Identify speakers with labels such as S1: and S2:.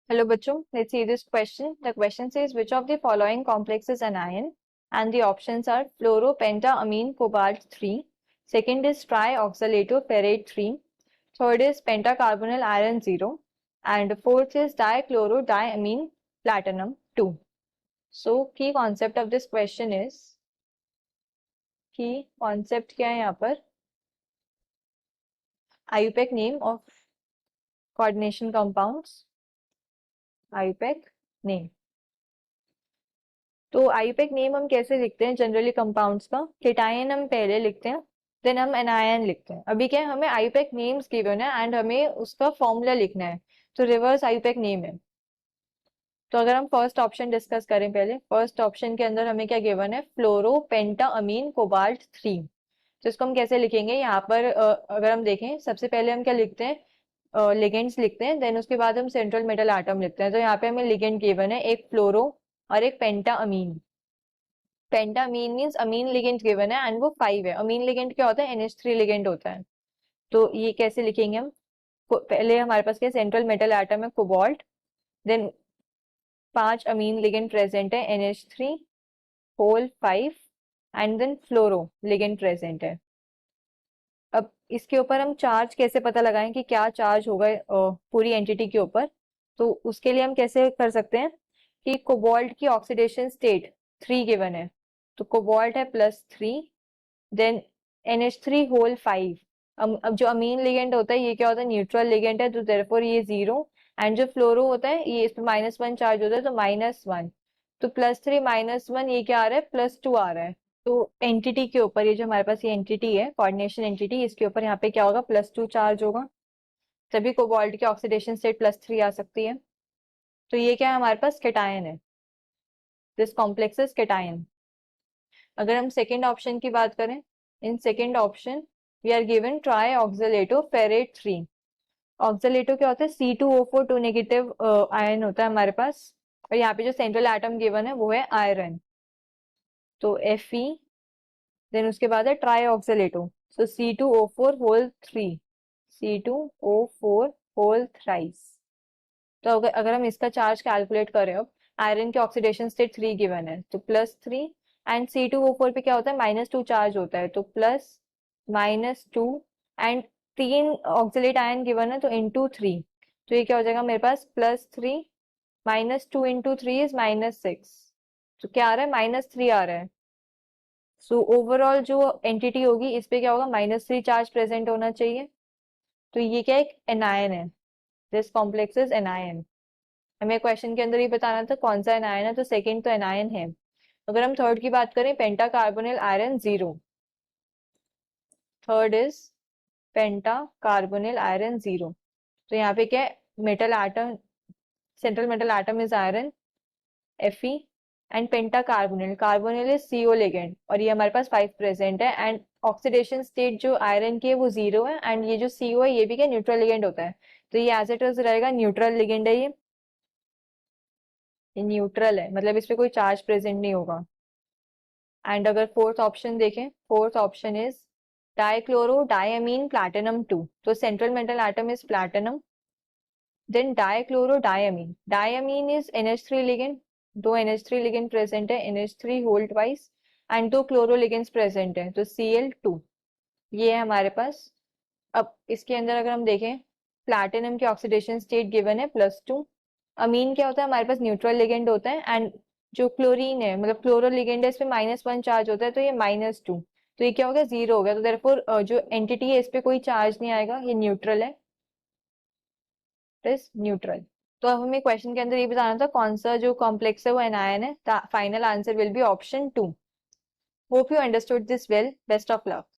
S1: Hello bachcho, let's see this question. The question says which of the following complex is anion? And the options are fluoropentamine cobalt 3. Second is trioxalato-ferrate 3. Third is pentacarbonyl iron 0. And fourth is dichlorodiamine platinum 2. So key concept of this question is, key concept क्या है यहाँ पर? IUPAC name of coordination compounds. IUPAC name. तो IUPAC name हम कैसे लिखते हैं generally compounds का? केटायन हम पहले लिखते हैं, देन हम एनायन लिखते हैं. अभी क्या है, हमें आईयूपैक नेम्स गिवन है एंड हमें उसका फॉर्मूला लिखना है, तो रिवर्स आईयूपैक नेम है. तो अगर हम फर्स्ट ऑप्शन डिस्कस करें, पहले फर्स्ट ऑप्शन के अंदर हमें क्या गिवन है? फ्लोरोपेंटाअमीन कोबाल्ट 3. तो इसको हम कैसे लिखेंगे? यहाँ पर अगर हम देखें, सबसे पहले हम क्या लिखते हैं? लिगेंड्स लिखते हैं, देन उसके बाद हम सेंट्रल मेटल एटम लिखते हैं. तो यहाँ पे हमें लिगेंड गिवन है, एक फ्लोरो और एक पेंटाअमीन. पेंटामीन मीन्स अमीन लिगेंड गिवन है एंड वो 5 है. अमीन लिगेंड क्या होता है? NH3 लिगेंड होता है. तो ये कैसे लिखेंगे हम? पहले हमारे पास क्या सेंट्रल मेटल एटम है cobalt, then 5 amine ligand present है NH3 whole 5 and then fluoro ligand present है. अब इसके ऊपर हम चार्ज कैसे पता लगाएं कि क्या चार्ज होगा पूरी एंटिटी के ऊपर? तो उसके लिए हम कैसे कर सकते हैं कि कोबाल्ट की ऑक्सीडेशन स्टेट 3 गिवन है, तो कोबाल्ट है +3, देन NH3 होल 5. अब जो अमीन लिगेंड होता है ये क्या होता है? न्यूट्रल लिगेंड है, तो देयरफॉर ये 0. एंड जो फ्लोरो होता है ये इस पर -1 चार्ज होता है, तो -1. तो +3 -1 ये क्या आ रहा है? +2 आ रहा है. तो एंटिटी के ऊपर, ये जो हमारे पास ये एंटिटी है कोऑर्डिनेशन एंटिटी, इसके ऊपर यहाँ पे क्या होगा? +2 चार्ज होगा, तभी कोबाल्ट की ऑक्सीडेशन स्टेट +3 आ सकती है. तो ये क्या है? हमारे पास केटायन है. This complex is cation. अगर हम सेकेंड ऑप्शन की बात करें, in second option we are given trioxalato ferrate 3. Oxalato क्या होता है? C2O4 2 नेगेटिव आयन होता है हमारे पास, और यहाँ पे जो सेंट्रल एटम गिवन है वो है आयरन, तो Fe, देन उसके बाद है trioxalato, so C2O4 whole 3, C2O4 whole thrice. तो अगर हम इसका चार्ज कैलकुलेट करें, अब आयरन की ऑक्सीडेशन स्टेट 3 गिवन है, तो +3 एंड C2O4 पे क्या होता है? -2 चार्ज होता है, तो +-2 एंड 3 ऑक्सीलेट आयन गिवन है, तो इंटू 3. तो ये क्या हो जाएगा मेरे पास? +3 -2 इंटू 3 इज -6. तो क्या आ रहा है? -3 आ रहा है. सो ओवरऑल जो एंटिटी होगी इस पे क्या होगा? -3 चार्ज प्रेजेंट होना चाहिए. तो ये क्या? एक एनायन है. This complex is anion. हमें क्वेश्चन के अंदर ये बताना था कौन सा एनायन है, तो सेकंड तो एनायन है. अगर हम थर्ड की बात करें, pentacarbonyl iron 0. Third is pentacarbonyl iron 0. तो यहाँ पे क्या है? Metal atom, central metal atom is iron Fe, and pentacarbonyl, carbonyl is CO ligand, और ये हमारे पास 5 प्रेजेंट है. एंड ऑक्सीडेशन स्टेट जो आयरन की है वो 0 है, एंड ये जो CO है ये भी क्या? न्यूट्रल लिगेंड होता है, तो ये एज इट इज रहेगा न्यूट्रल लिगेंड है. ये न्यूट्रल है, मतलब इस पे कोई चार्ज प्रेजेंट नहीं होगा. एंड अगर फोर्थ ऑप्शन देखें, fourth option is dichlorodiammine platinum 2. तो central metal atom is platinum, then dichlorodiammine, diammine is NH3 ligand, 2 NH3 ligand present है, NH3 whole twice, and 2 chloro ligands present है, तो Cl2. ये है हमारे पास. अब इसके अंदर अगर हम देखें, प्लैटिनम की ऑक्सीडेशन स्टेट गिवन है +2. अमीन क्या होता है? हमारे पास न्यूट्रल लिगेंड होता है, एंड जो क्लोरीन है मतलब क्लोरो लिगेंड है, इस पे -1 चार्ज होता है, तो ये -2. तो ये क्या हो गया? 0 हो गया. तो देयरफॉर जो एंटिटी है इस पे कोई चार्ज नहीं आएगा, ये न्यूट्रल है. Is neutral. तो अब हमें क्वेश्चन के अंदर ये बताना था कौन सा जो कॉम्प्लेक्स है वो एनायन है. Final answer will be option 2. Hope you understood this well. Best of luck.